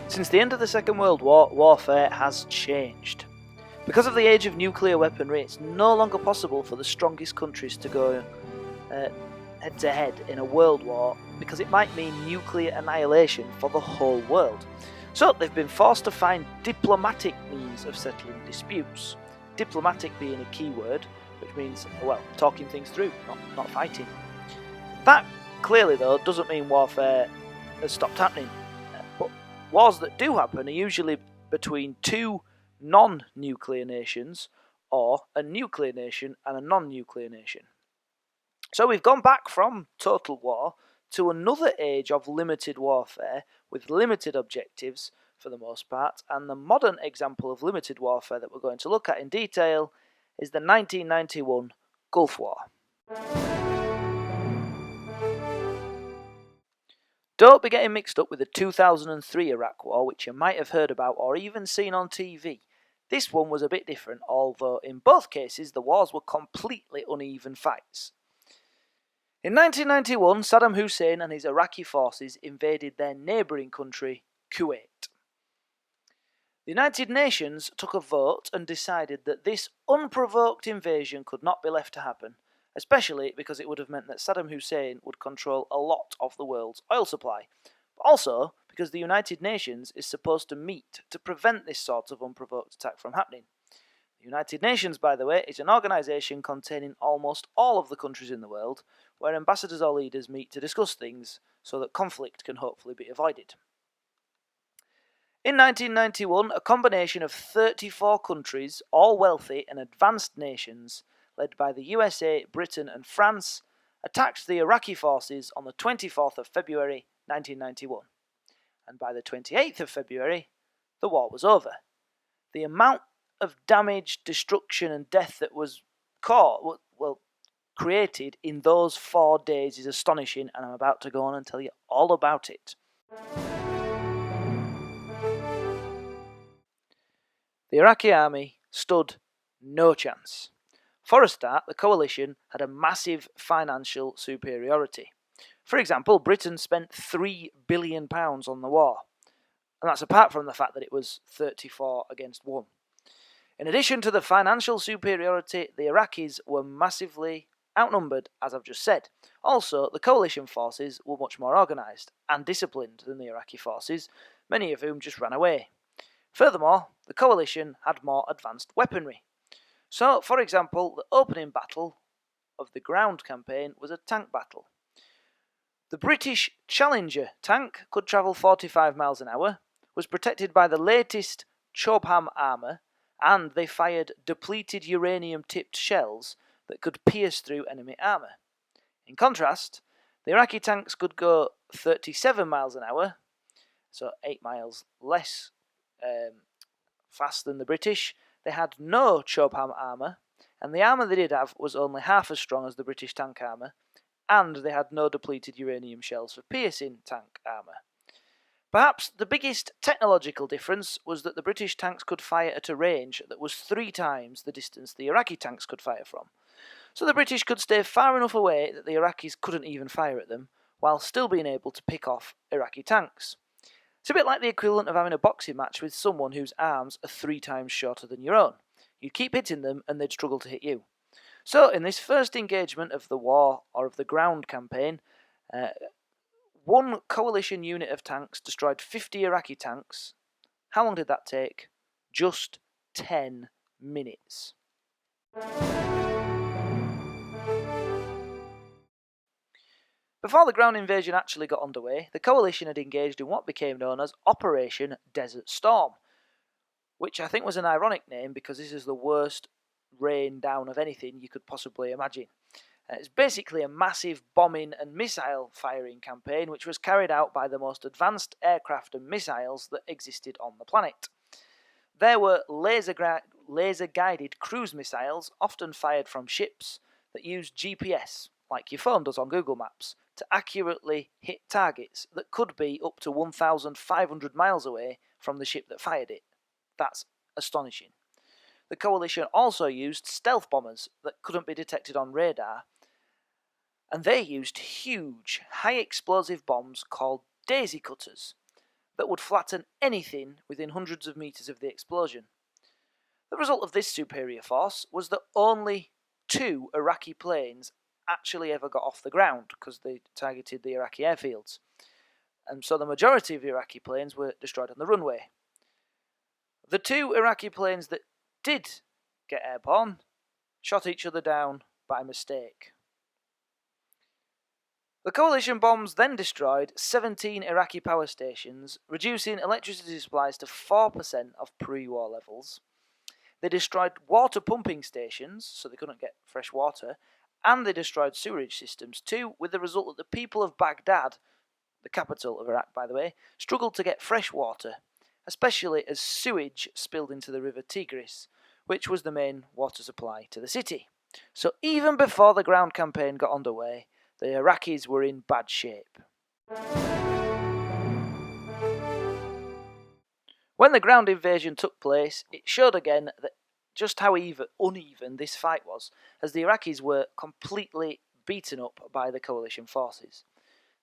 Since the end of the Second World War, warfare has changed. Because of the age of nuclear weaponry, it's no longer possible for the strongest countries to go head to head in a world war because it might mean nuclear annihilation for the whole world. So they've been forced to find diplomatic means of settling disputes. Diplomatic being a key word, which means, well, talking things through, not fighting. That clearly, though, doesn't mean warfare has stopped happening. But wars that do happen are usually between two non-nuclear nations or a nuclear nation and a non-nuclear nation. So we've gone back from total war to another age of limited warfare with limited objectives for the most part, and the modern example of limited warfare that we're going to look at in detail is the 1991 Gulf War. Don't be getting mixed up with the 2003 Iraq War, which you might have heard about or even seen on TV. This one was a bit different, although in both cases the wars were completely uneven fights. In 1991, Saddam Hussein and his Iraqi forces invaded their neighbouring country, Kuwait. The United Nations took a vote and decided that this unprovoked invasion could not be left to happen, especially because it would have meant that Saddam Hussein would control a lot of the world's oil supply, but also because the United Nations is supposed to meet to prevent this sort of unprovoked attack from happening. The United Nations, by the way, is an organisation containing almost all of the countries in the world, where ambassadors or leaders meet to discuss things so that conflict can hopefully be avoided. In 1991, a combination of 34 countries, all wealthy and advanced nations, led by the USA, Britain and France, attacked the Iraqi forces on the 24th of February 1991. And by the 28th of February, the war was over. The amount of damage, destruction and death that was created in those 4 days is astonishing, and I'm about to go on and tell you all about it. The Iraqi army stood no chance. For a start, the coalition had a massive financial superiority. For example, Britain spent £3 billion on the war, and that's apart from the fact that it was 34 against 1. In addition to the financial superiority, the Iraqis were massively outnumbered, as I've just said. Also, the coalition forces were much more organised and disciplined than the Iraqi forces, many of whom just ran away. Furthermore, the coalition had more advanced weaponry. So, for example, the opening battle of the ground campaign was a tank battle. The British Challenger tank could travel 45 miles an hour, was protected by the latest Chobham armour, and they fired depleted uranium-tipped shells that could pierce through enemy armour. In contrast, the Iraqi tanks could go 37 miles an hour, so 8 miles less fast than the British. They had no Chobham armour, and the armour they did have was only half as strong as the British tank armour, and they had no depleted uranium shells for piercing tank armour. Perhaps the biggest technological difference was that the British tanks could fire at a range that was 3 times the distance the Iraqi tanks could fire from. So the British could stay far enough away that the Iraqis couldn't even fire at them, while still being able to pick off Iraqi tanks. It's a bit like the equivalent of having a boxing match with someone whose arms are 3 times shorter than your own. You'd keep hitting them and they'd struggle to hit you. So in this first engagement of the war, or of the ground campaign, one coalition unit of tanks destroyed 50 Iraqi tanks. How long did that take? Just 10 minutes. Before the ground invasion actually got underway, the coalition had engaged in what became known as Operation Desert Storm, which I think was an ironic name because this is the worst rain down of anything you could possibly imagine. It's basically a massive bombing and missile firing campaign which was carried out by the most advanced aircraft and missiles that existed on the planet. There were laser-guided cruise missiles, often fired from ships, that used GPS, like your phone does on Google Maps, to accurately hit targets that could be up to 1,500 miles away from the ship that fired it. That's astonishing. The coalition also used stealth bombers that couldn't be detected on radar, and they used huge, high-explosive bombs called daisy cutters. that would flatten anything within hundreds of meters of the explosion. The result of this superior force was that only 2 Iraqi planes actually ever got off the ground because they targeted the Iraqi airfields. And so the majority of the Iraqi planes were destroyed on the runway. The 2 Iraqi planes that did get airborne shot each other down by mistake. The coalition bombs then destroyed 17 Iraqi power stations, reducing electricity supplies to 4% of pre-war levels. They destroyed water pumping stations, so they couldn't get fresh water, and they destroyed sewerage systems too, with the result that the people of Baghdad, the capital of Iraq by the way, struggled to get fresh water, especially as sewage spilled into the river Tigris, which was the main water supply to the city. So even before the ground campaign got underway, the Iraqis were in bad shape. When the ground invasion took place, it showed again that just how uneven this fight was, as the Iraqis were completely beaten up by the coalition forces.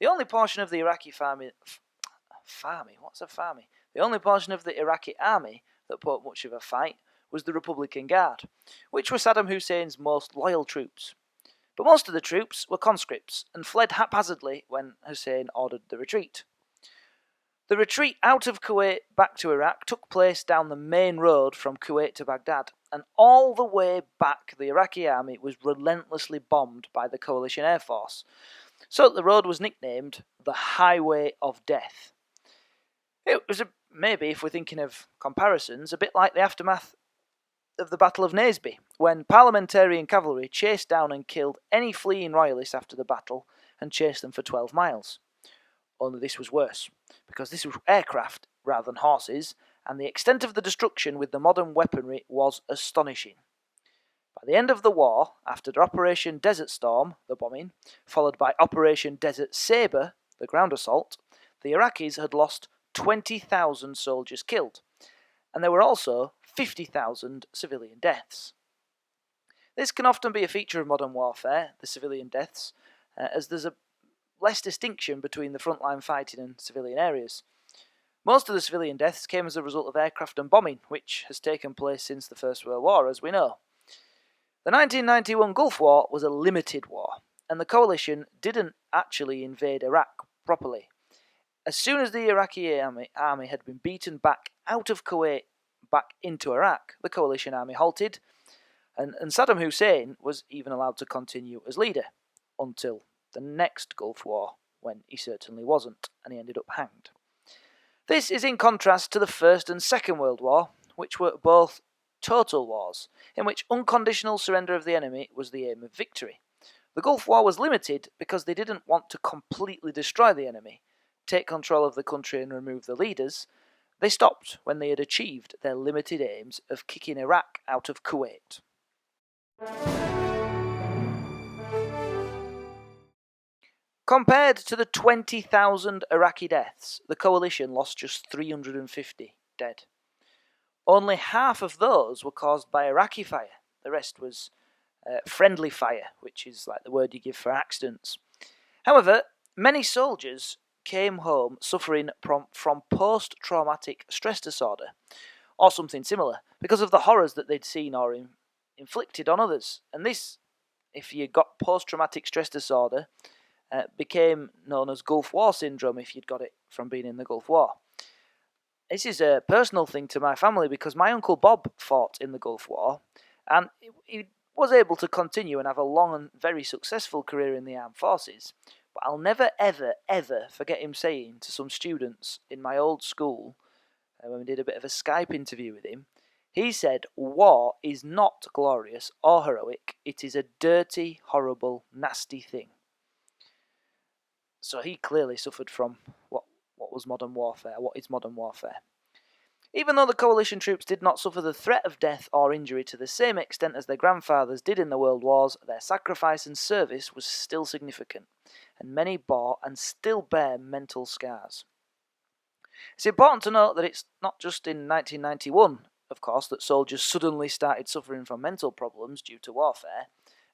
The only portion of the Iraqi The only portion of the Iraqi army that put up much of a fight was the Republican Guard, which were Saddam Hussein's most loyal troops. But most of the troops were conscripts and fled haphazardly when Hussein ordered the retreat. The retreat out of Kuwait back to Iraq took place down the main road from Kuwait to Baghdad, and all the way back the Iraqi army was relentlessly bombed by the coalition air force, so the road was nicknamed the Highway of Death. It was maybe, if we're thinking of comparisons, a bit like the aftermath of the Battle of Naseby, when parliamentarian cavalry chased down and killed any fleeing royalists after the battle and chased them for 12 miles. Only this was worse, because this was aircraft rather than horses, and the extent of the destruction with the modern weaponry was astonishing. By the end of the war, after Operation Desert Storm, the bombing, followed by Operation Desert Sabre, the ground assault, the Iraqis had lost 20,000 soldiers killed, and there were also 50,000 civilian deaths. This can often be a feature of modern warfare, the civilian deaths, as there's a less distinction between the frontline fighting and civilian areas. Most of the civilian deaths came as a result of aircraft and bombing, which has taken place since the First World War, as we know. The 1991 Gulf War was a limited war, and the coalition didn't actually invade Iraq properly. As soon as the Iraqi army had been beaten back out of Kuwait back into Iraq, the coalition army halted, and Saddam Hussein was even allowed to continue as leader, until the next Gulf War, when he certainly wasn't, and he ended up hanged. This is in contrast to the First and Second World War, which were both total wars, in which unconditional surrender of the enemy was the aim of victory. The Gulf War was limited because they didn't want to completely destroy the enemy, take control of the country and remove the leaders. They stopped when they had achieved their limited aims of kicking Iraq out of Kuwait. Compared to the 20,000 Iraqi deaths, the coalition lost just 350 dead. Only half of those were caused by Iraqi fire. The rest was friendly fire, which is like the word you give for accidents. However, many soldiers came home suffering from post-traumatic stress disorder, or something similar, because of the horrors that they'd seen or inflicted on others. And this, if you got post-traumatic stress disorder, became known as Gulf War syndrome if you'd got it from being in the Gulf War. This is a personal thing to my family because my Uncle Bob fought in the Gulf War, and he was able to continue and have a long and very successful career in the armed forces. But I'll never, ever, ever forget him saying to some students in my old school, when we did a bit of a Skype interview with him, he said, "War is not glorious or heroic, it is a dirty, horrible, nasty thing." So he clearly suffered from what was modern warfare, what is modern warfare. Even though the coalition troops did not suffer the threat of death or injury to the same extent as their grandfathers did in the World Wars, their sacrifice and service was still significant, and many bore and still bear mental scars. It's important to note that it's not just in 1991, of course, that soldiers suddenly started suffering from mental problems due to warfare,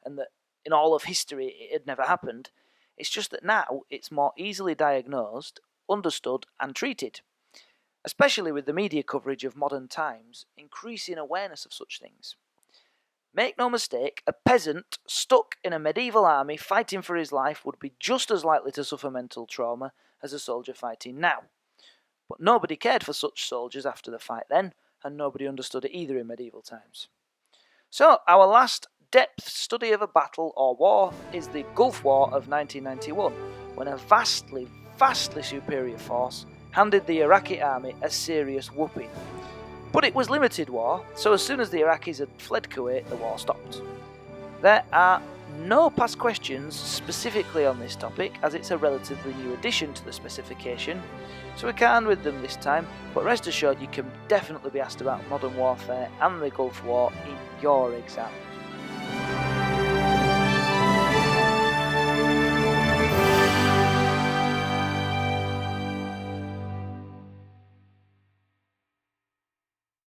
and that in all of history it had never happened. It's just that now it's more easily diagnosed, understood and treated. especially with the media coverage of modern times increasing awareness of such things. Make no mistake, a peasant stuck in a medieval army fighting for his life would be just as likely to suffer mental trauma as a soldier fighting now. But nobody cared for such soldiers after the fight then, and nobody understood it either in medieval times. So, our last depth study of a battle or war is the Gulf War of 1991, when a vastly superior force handed the Iraqi army a serious whooping. But it was limited war, so as soon as the Iraqis had fled Kuwait, the war stopped. There are no past questions specifically on this topic, as it's a relatively new addition to the specification, so we can't with them this time, but rest assured you can definitely be asked about modern warfare and the Gulf War in your exam.